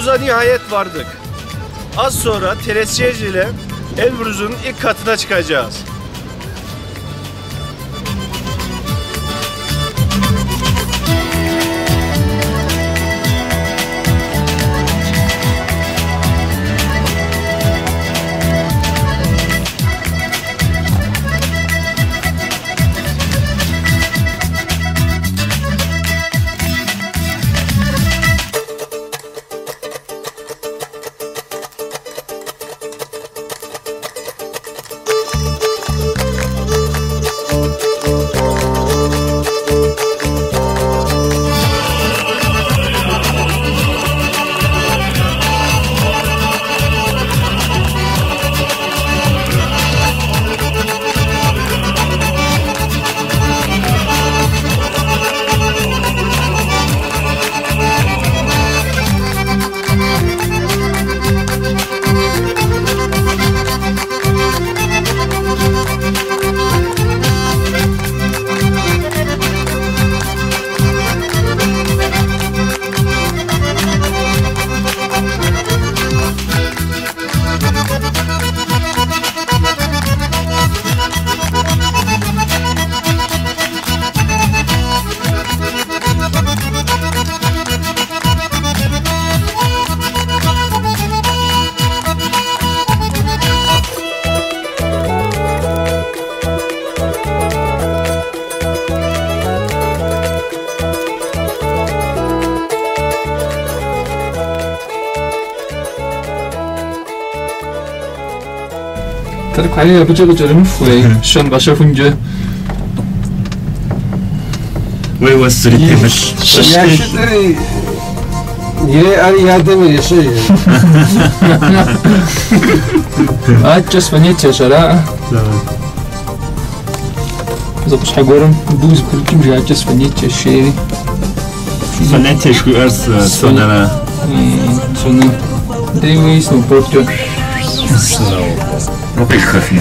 Elbruz'a nihayet vardık. Az sonra Telesiyeci ile Elbruz'un ilk katına çıkacağız. Tady kwaje bıcı fue şan başa funca. Ve vasırı demiş. Yaşıtları niye arıyadımı yaşıyor? Acı svaniyet şara. Zapuş hagorum buz kulkim ji acı svaniyet şey. Svaniyet şu ars sonara. Sonu. Devis no porto. Робиш хафи.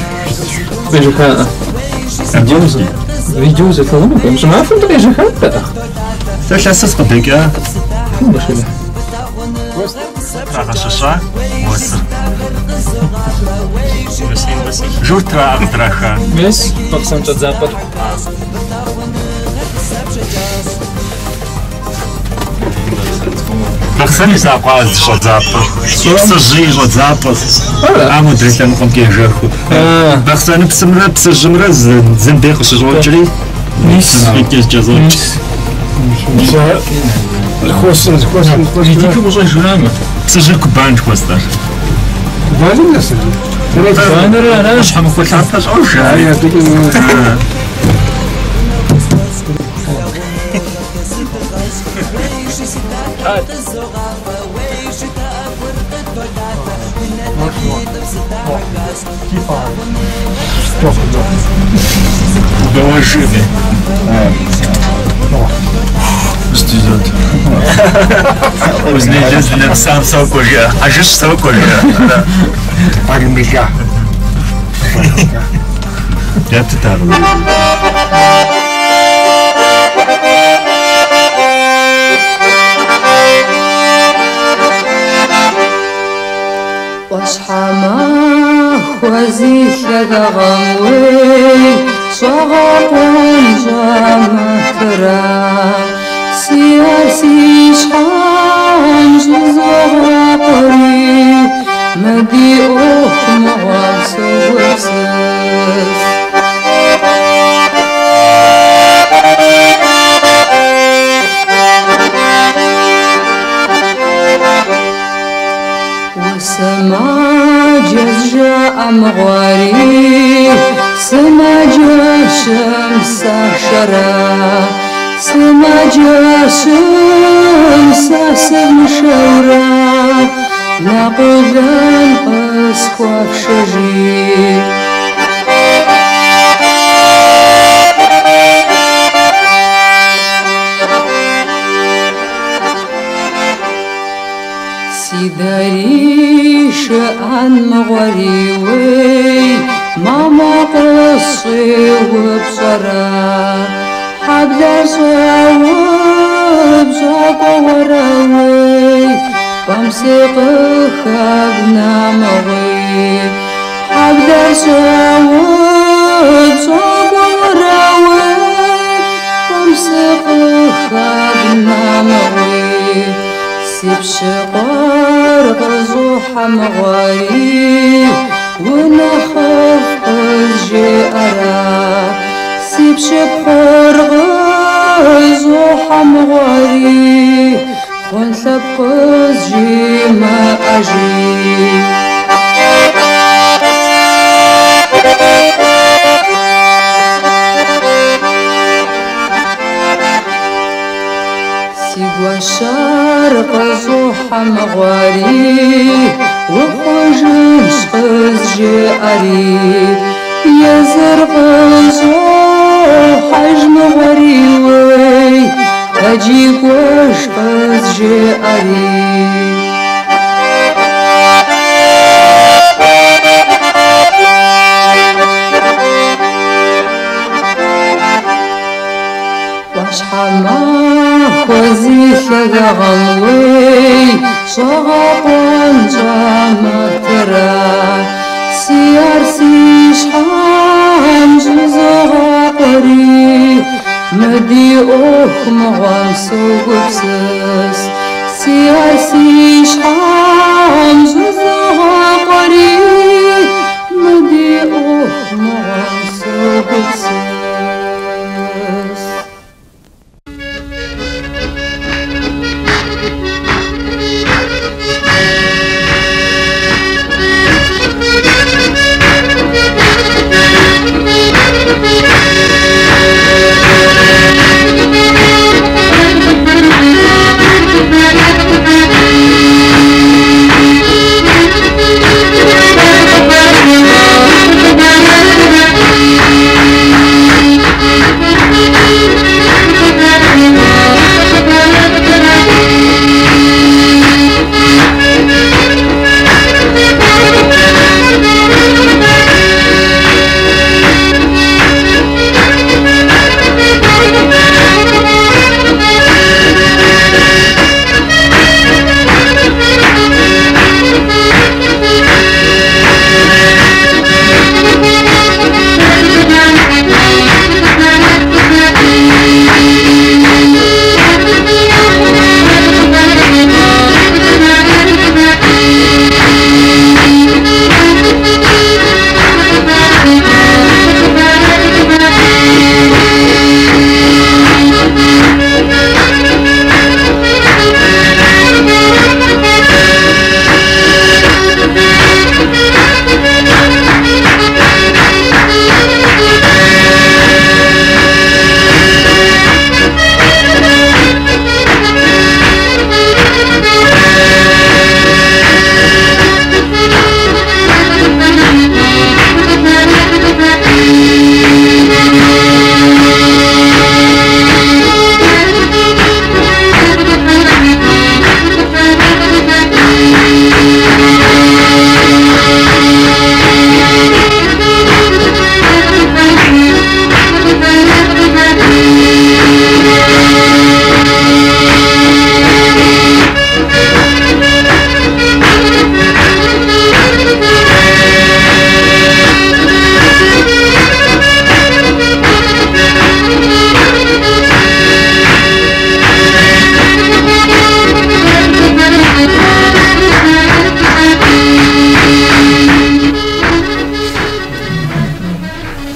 Vejo cara. Videoza. Videoza falando, vamos chamar a fonte de janta. Você já se escuta já? Deixa eu ver. Хорошо. Моça. Журтра траха. Весь поксам чат запад. Бахсани запас от запад. Сажи от запад. А мы трясем конки жаху. Бахсани псажмра зендех шожочри. Нис. Якесь джазоч. Хвостом. Идите уже жраме. Псажи кубанч хвостар. Валим нас. Банера раш. Хам хвостар уже. Я такие. Доложили. Студент. Узнали сам соколья. А же соколья. Армия. Я титар. واشحما خوزي شغغوي شغقون جامترا سياسي شحان جزغقري مدي مواس وبسس وسما جاء مغواري سما جاء شمس شرا سما جاء شمس سمشورا نقول الأسخاف شجير سيداري شأن مغريوي ماما قصي وبصرا حبل صواب زاق وراوي بمسقها بنامغي حبدا سوت صبراوي بمسقها بنامغي سيب شقار غزوح مغاري ونخاف أجي أرى سيب شقار غزوح مغاري ونثب أجي ما أجي سيقوى الشارق زوحة مغاري وخوجن شخص جاري يا زرق زوحة جمغاري وي أجيب وشخص جاري حما خوزي ثغغوي شغطن جامترا سيارسي شحام جزغا قري مدي اوخ مغام سوقبسس سيارسي شحام جزغا قري مدي اوخ مغام سوقبسس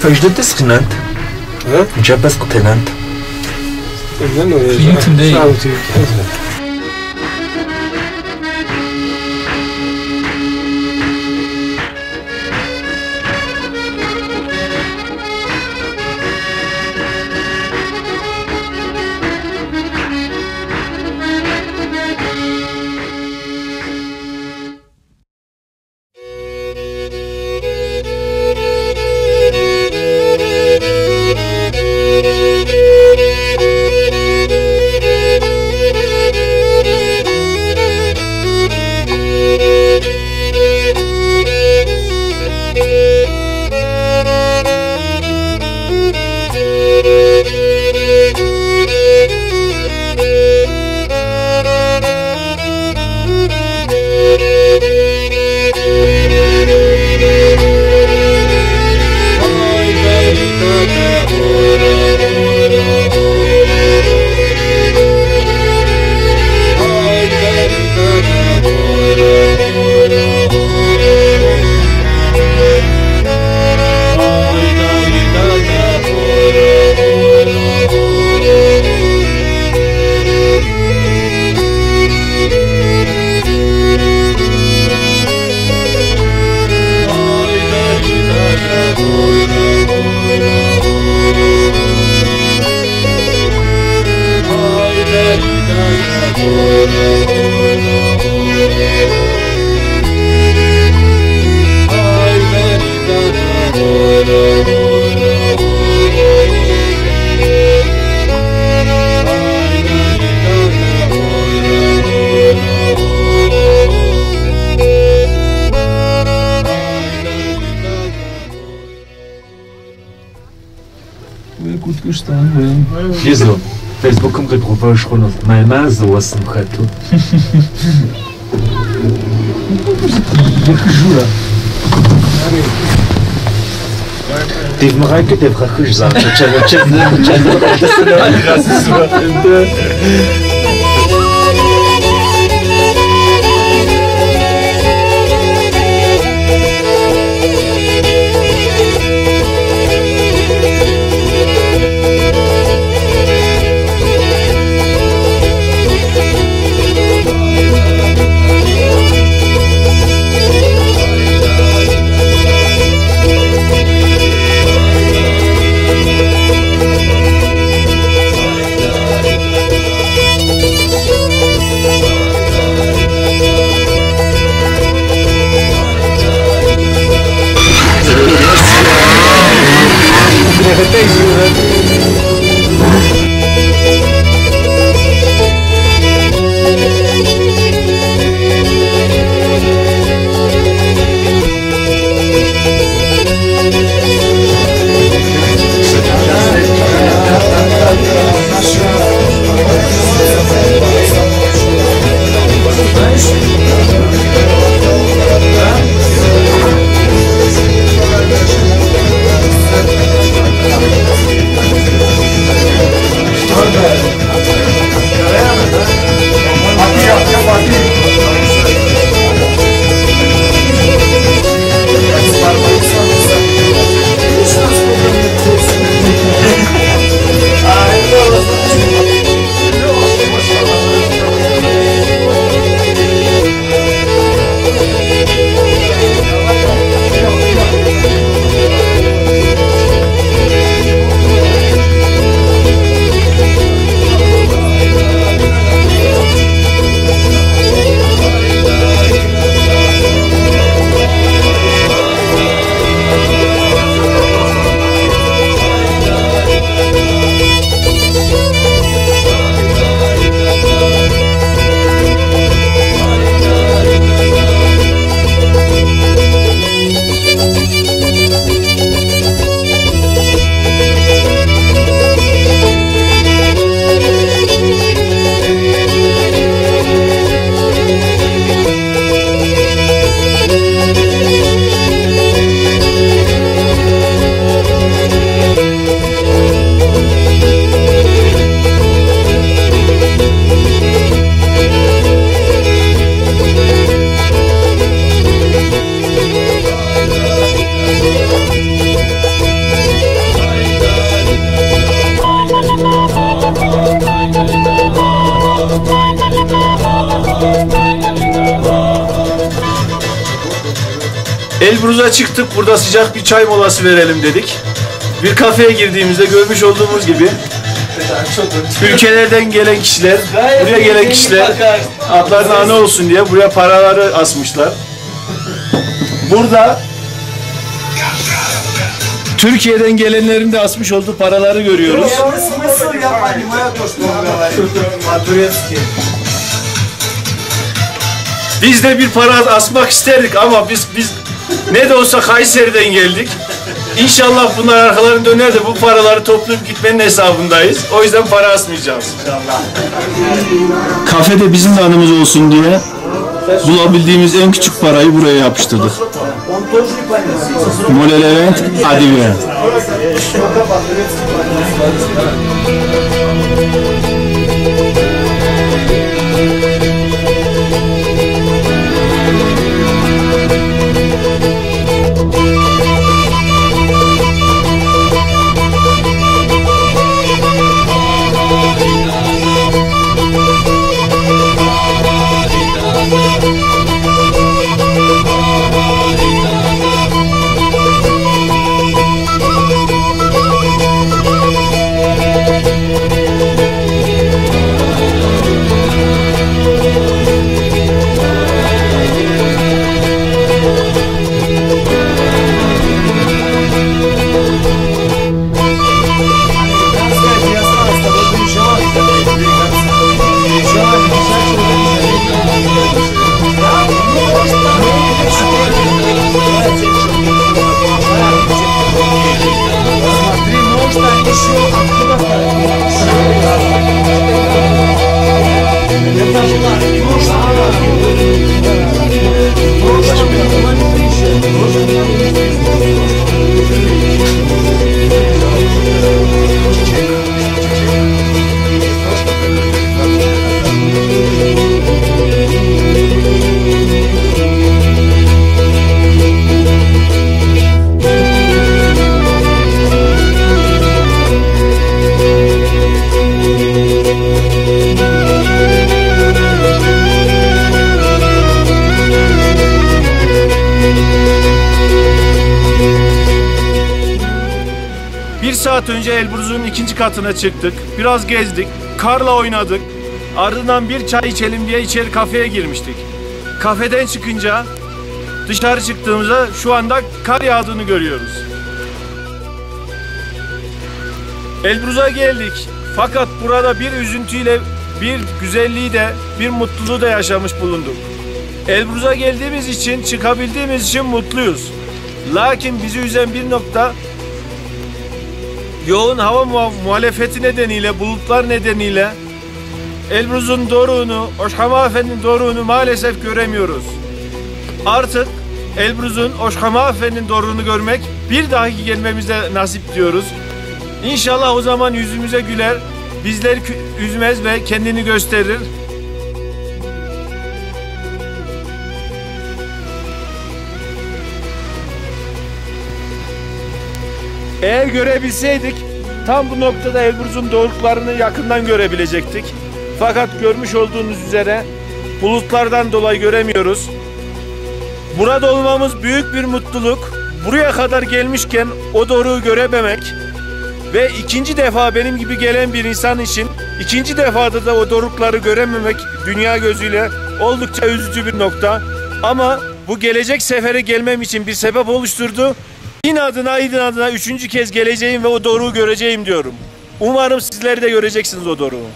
فاجدد تسخنانت جابس قتلانت يمكن دي gut gestanden. Wieso? Facebook'um reproche schon mal mal sowas im Kreto. Yakışıyor. Devrais que devrais que je zappe. Elbruz'a çıktık. Burada sıcak bir çay molası verelim dedik. Bir kafeye girdiğimizde görmüş olduğumuz gibi ülkelerden gelen kişiler, buraya gelen kişiler adlarına anı olsun diye buraya paraları asmışlar. Burada Türkiye'den gelenlerin de asmış olduğu paraları görüyoruz. Biz de bir para asmak isterdik ama biz ne de olsa Kayseri'den geldik. İnşallah bunlar arkalarını döner de bu paraları toplayıp gitmenin hesabındayız. O yüzden para asmayacağız. Kafede bizim de anımız olsun diye bulabildiğimiz en küçük parayı buraya yapıştırdık. Mole Levent, Adive. Bir saat önce Elbruz'un ikinci katına çıktık. Biraz gezdik, karla oynadık. Ardından bir çay içelim diye içeri kafeye girmiştik. Kafeden çıkınca dışarı çıktığımızda şu anda kar yağdığını görüyoruz. Elbruz'a geldik. Fakat burada bir üzüntüyle bir güzelliği de bir mutluluğu da yaşamış bulunduk. Elbruz'a geldiğimiz için, çıkabildiğimiz için mutluyuz. Lakin bizi üzen bir nokta yoğun hava muhalefeti nedeniyle, bulutlar nedeniyle Elbruz'un doruğunu, Oşhama Efendi'nin doruğunu maalesef göremiyoruz. Artık Elbruz'un Oşhama Efendi'nin doruğunu görmek bir dahaki gelmemizde nasip diyoruz. İnşallah o zaman yüzümüze güler, bizleri üzmez ve kendini gösterir. Eğer görebilseydik tam bu noktada Elbruz'un doruklarını yakından görebilecektik. Fakat görmüş olduğunuz üzere bulutlardan dolayı göremiyoruz. Burada olmamız büyük bir mutluluk. Buraya kadar gelmişken o doruğu görememek ve ikinci defa benim gibi gelen bir insan için ikinci defada da o dorukları görememek dünya gözüyle oldukça üzücü bir nokta. Ama bu gelecek sefere gelmem için bir sebep oluşturdu. İnadına üçüncü kez geleceğim ve o doruğu göreceğim diyorum. Umarım sizler de göreceksiniz o doruğu.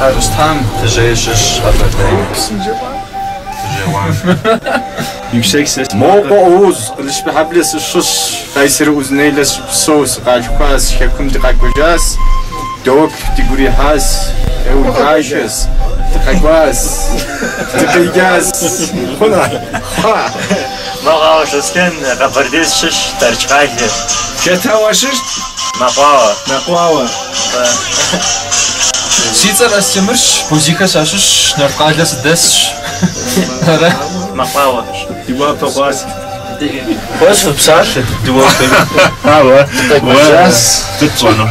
Rüstem, teşekkür Yüksek ses. موقع اوز قلش به حبلس الشش قيسر اوزنيلس بصوص قال كواس شكم دقاق وجاس دوك تقولي هاس او قايشس دقاقواس دقيقاس ما شسكن قبرديس شش ترجعيه Şeta vaşır. مقاوة Nakvava. Сицар астемырш, бузика шашыш, нарткалас дэсш. Ара. مقاوة Diba papaz. Hoş bsar. هوا Jazz. تتصنع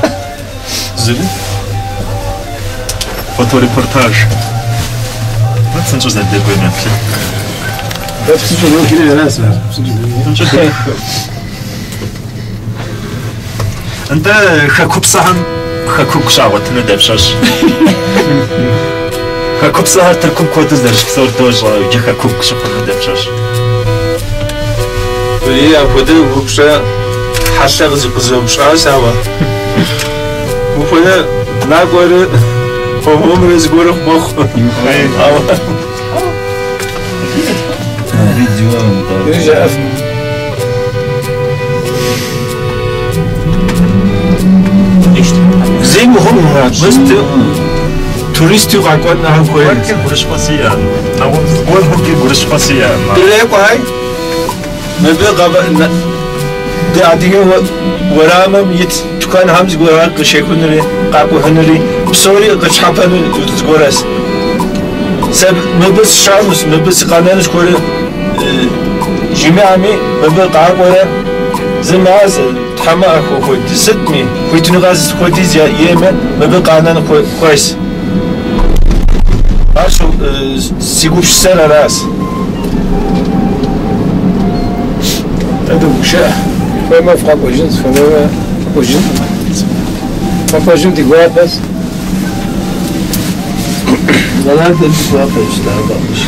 Zılı. فوتوريبورتاج ما تنسوش زاد الدوكيومنت Hepsi çocuğun kiri neyse. انت خاكوب صحن خاكوب شعوة تندبشش خاكوب صحن تركم كودز درش بصور دوجة يجي خاكوب شخص تندبشش Böyle yapıda bu kuşa haşla kızı şahı Bu böyle ne göre babam rezgor mok. Zey mi hom murat? Mıstı turisti rakot na koy. ولكن قرش قاسية أو قول هوكي قرش قاسية Dile koy. Mebe gaba de adiye waramam yit tukan hamz gorak shekunri qaku hanri psori qachapanu zgoras sab mebe shamus mebe qananus kore jimiami mebe qaqore zimaz tama akhu disitmi kuytunu gaz kodiz ya yemen mebe qanan koys Aşu sigupşsel aras هذا وشاء فما فقط وجن فما وجن فما وجن تقوى بس Neler de bu yapmışlar bakmış.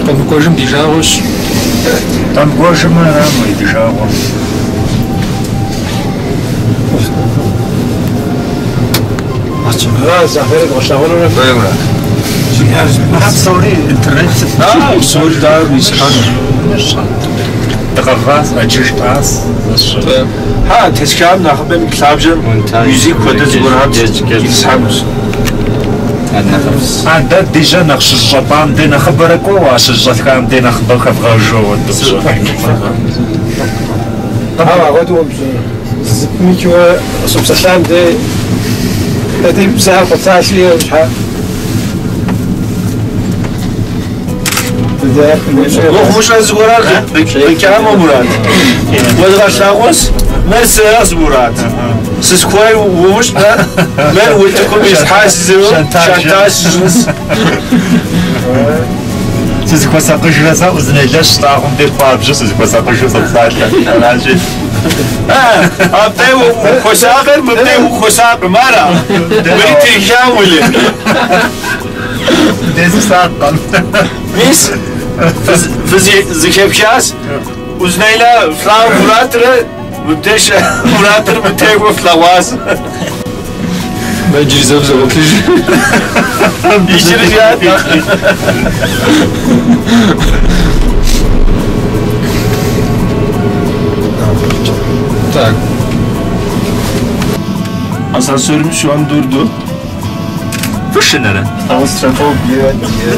Там кожим дижавыш. Там гоже мы рамы и держава ها زهرة وشاورة Böyle. ما تصوري انترنت Soru daha bir تغغاز أجيش باس Ha tezkârım nakıbem klavcım müzik koduz buram İlsamus. عندك ديجا نقش الجبان دي نخبرك واش الجثام دي نخبرك في غاجو ها غدوم ميكوا سبسلام دي هذه بساعة قطاشية وشحال Oxumuş az Murat. Bekam o Murat. Vazgaşlağız. Ben sığaz Murat. Siz koy olmuş ben. Ben ultikum ishasizu. Şantajınız. Siz kosa kışrasa uzunaylaş tağım bir parça siz kosa kışrasa zaten alacak. Abde o koşakır mı? Abde o koşak mara. Beni tirkam öyle. Dezi saattan. Biz zikepşas. Uznayla flav Murat'ı mütteş Murat'ı mütteş o flavaz. Ben cirizem bakış. İşiniz ya. Так. Asansörümüz şu an durdu. Fışınırı.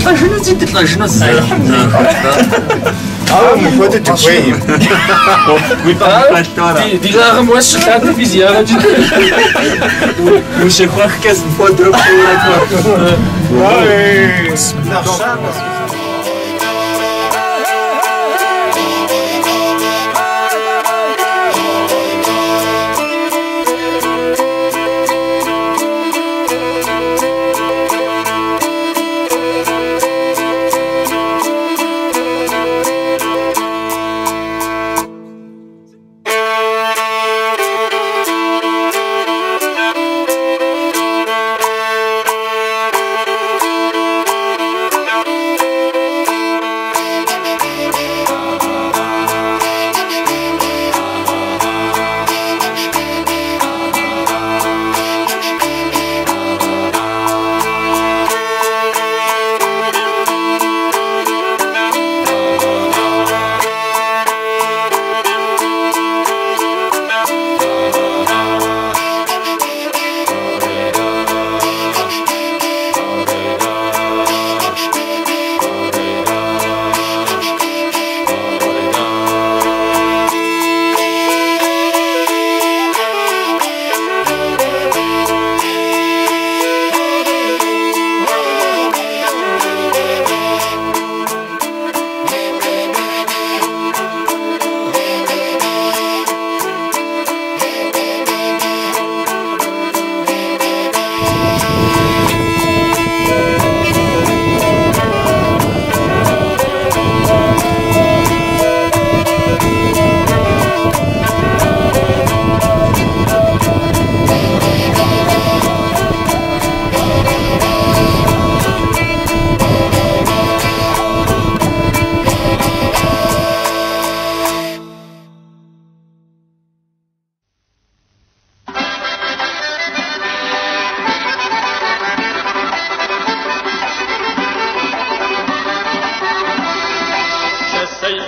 Taşını ciddi taşını size. Ama mı kodu tıklayayım. Дижавым ваш шикарный физиологи. Uşak vakkas fotoğraf Ay.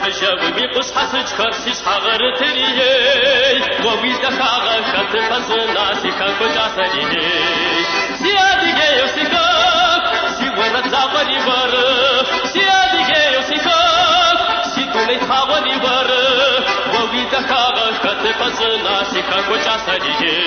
خجاوي قصحة كرسي حغر تريي وويدا خاغا كت فزنا سيكا كجا سريي سيادي جيو سيكاك سيورا زاوري بر سيادي جيو سيكاك سيدوني خاوري بر وويدا خاغا كت فزنا سيكا كجا سريي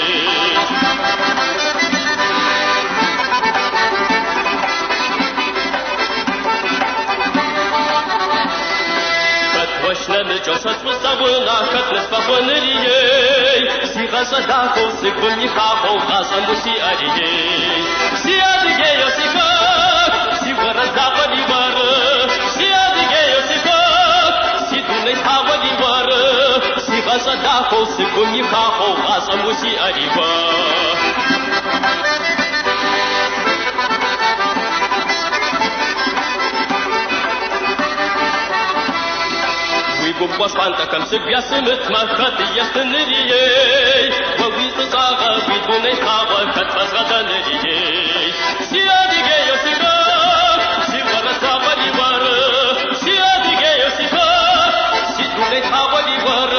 وشنا نجوسات مستونا كتلس بخونريي سي غزا داكو سيكوني خاخو غازا موسي أريي سي أدقيو سيكاك سي ورا زاقلي ور سي أدقيو سيكاك سي دوني خاولي ور سي غزا داكو سيكوني خاخو غازا موسي أريي ويقوم وصفانتا كم سبيا سمت ما خطي يستنريي وويت صاغا ويدوني خاوا كتفز غدا نريي سيادي جيو سيكاك سيورا زاولي ور سيادي جيو سيكاك سيدوني خاولي ور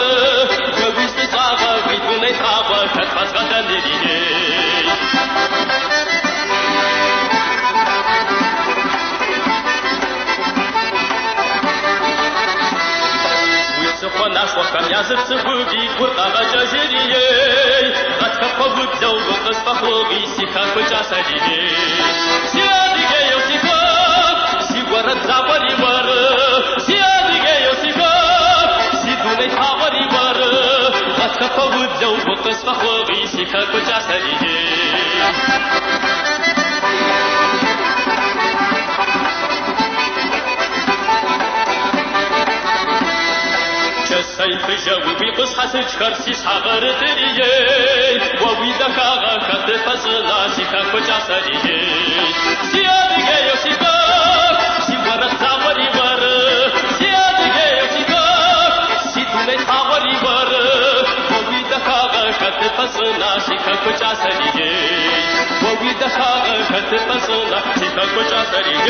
وويت صاغا ويدوني خاوا كتفز غدا نريي ناس وكم يازب سبوبي قرطا غجاجريي غتكا قبوك زو بقص بخوغي سيكا كجا سريي سيادي جيو سيكاك سيورا زاوري ور سيادي جيو سيكاك سيدوني خاوري ور غتكا قبوك زو بقص بخوغي سيكا كجا سريي سيف جوي قصحة كرسي حغر تريي وويدا خاغا كت فزنا سيكا كجا سريي سيادي جيو سيكاك سيورا زاوري ور سيادي جيو سيكاك سيدوني خاوري ور وويدا خاغا كت فزنا سيكا كجا سريي وويدا خاغا كت فزنا سيكا كجا سريي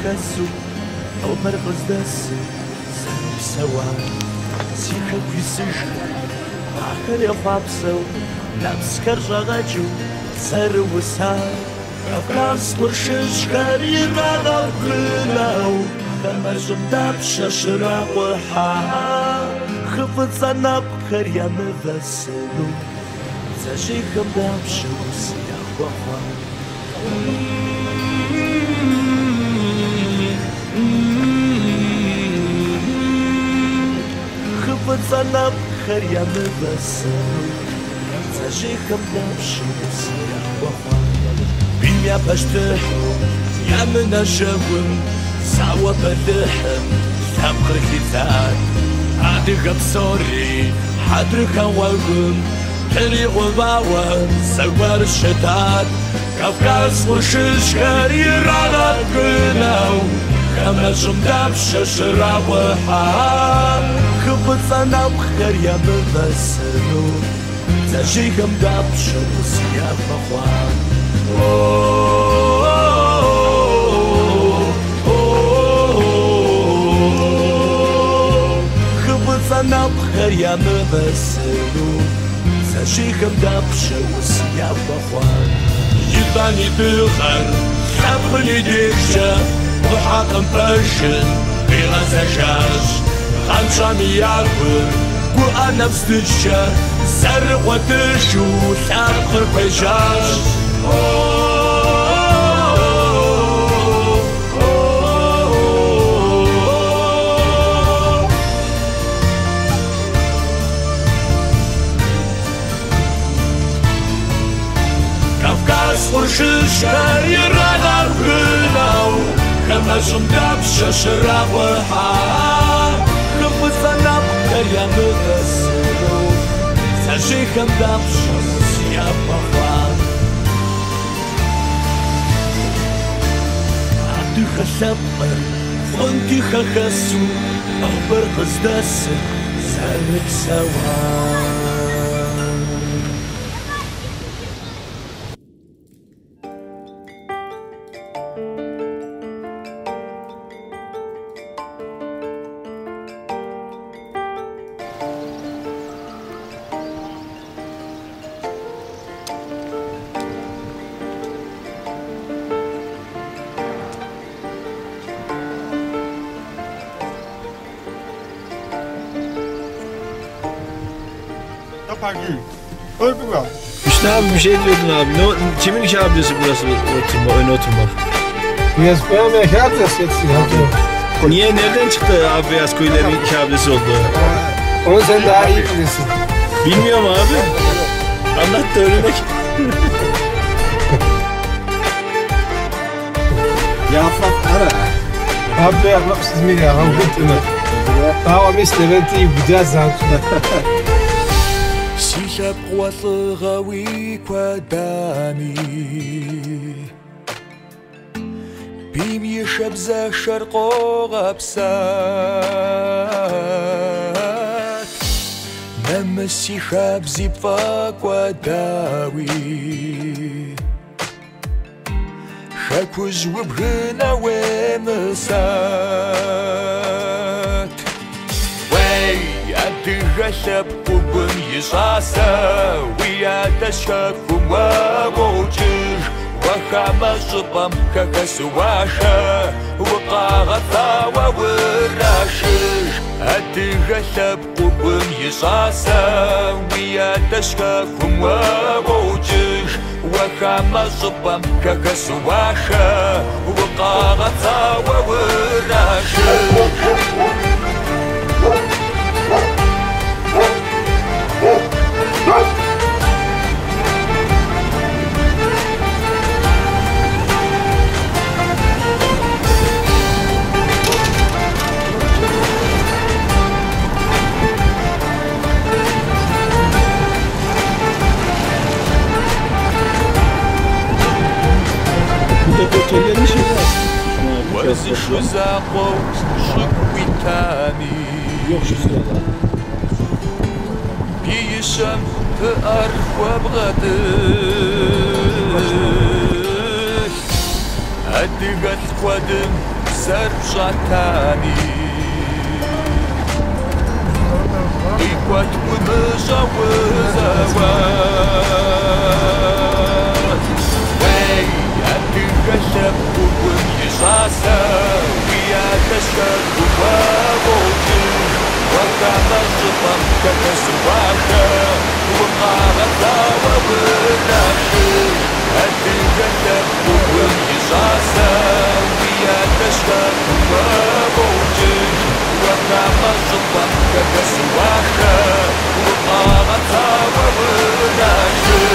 Касу, Омар Воздас, Сава, Сиха Квисыш, Ахаря Папсел, Напскар Жагачу, Сарвуса, Кавказ Луршиш, Карина Навкрынау, Камажум Дапша Ширауха, Хыфыцанап Карьяны Василу, Зажихам Дапша Усияхуаха. Хыфыцанап Карьяны Василу, Зажихам Дапша Усияхуаха. Бимя Пашты, Ямына Жавым, Сауа Бадыхым, Сабхыр Хитар, Адыгаб Сори, Хадрыха Вагым, Тери Губава, Сагвар Шетат, Кавказ Лушиш Карьера Гынау, Камажум Дапша Ширауха, Хыфыцанап Карьяны Василу, Зажихам Дапша Усияхуаха. Хыфыцанап Карьяны Василу, Зажихам Дапша Усияхуаха. Ебани Бюхар, Хапхли Дикша, Бухакам Пашин, Била Зажаш, Ханшами Ярбыр, Гуана Встыча, Сарва Тышу, Сархар Пэжаш. أصفرششها يرانا بغناو كما جندب ششرا وحا خبزنا بكريا مغسلو ساجي خمدب شمسيا بخوان عبدو خسبر فونتي خخسو أخبر قصدس سالك سوا Hüsnü abi bir şey diyordun abi. Kimin kabilesi burası oturma, ön oturmak? Beyaz koyamaya kağıt yasetsin. Niye, nereden çıktı abi beyaz koyuların kabilesi oldu? Onu sen daha iyi bilirsin. Bilmiyorum abi. Anlat da öğrenek. Yafak ara. Abi yapmak siz mi ya? Ham gitme. Tamam isteventi güzel zaten. Sihab qwalghawi kwadani Bim yeshabza sharqo ghabsat Namsi khabzi fa kwadawi Khakuz wabghna wemsat Adghashab qubun yisasa Wiyadashab wawujir Wakhama shubam kakaswasha Waqaghatha wawirashir Adghashab qubun yisasa Wiyadashab wawujir Wakhama shubam kakaswasha Waqaghatha wawirashir وزشو زاقو شكوي تاني بيشم تأرخ وبغدك أدغت قدم سرجع تاني إيقوات ومجاوز أوات وي أدغشب وقم يشاسا ويادشب وابوجر وكما الشطم كتسواكا وقالتا وبناشر أدغشب وقم يشاسا ويادشب وابوجر وكما الشطم كتسواكا وقالتا وبناشر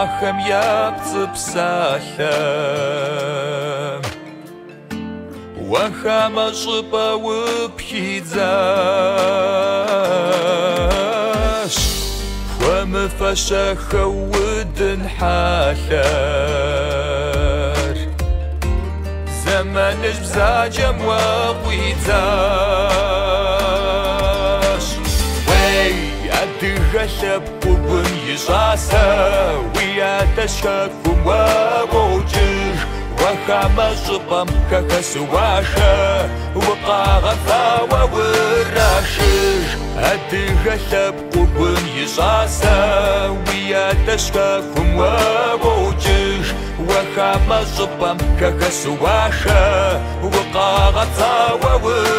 Ахэм япцӏыпсалъэ Уахамэ щӏыпӏэ упхидзащ Хуэмыфэщэхэ удын хьэлъэр Зэманыжь бзаджэм уакъуидзащ Уей, адыгэ лъэпкъыгун ищӏасэ Уи адэщхэкум уэгъуокӏыж Уахамэ щӏыпӏэм хэхэсыуашэ Укъагъэфауэ урашыж Адыгэ лъэпкъыгун ищӏасэ Уи адэщхэкум уэгъуокӏыж Уахамэ щӏыпӏэм хэхэсыуашэ Укъагъэфауэ урашыж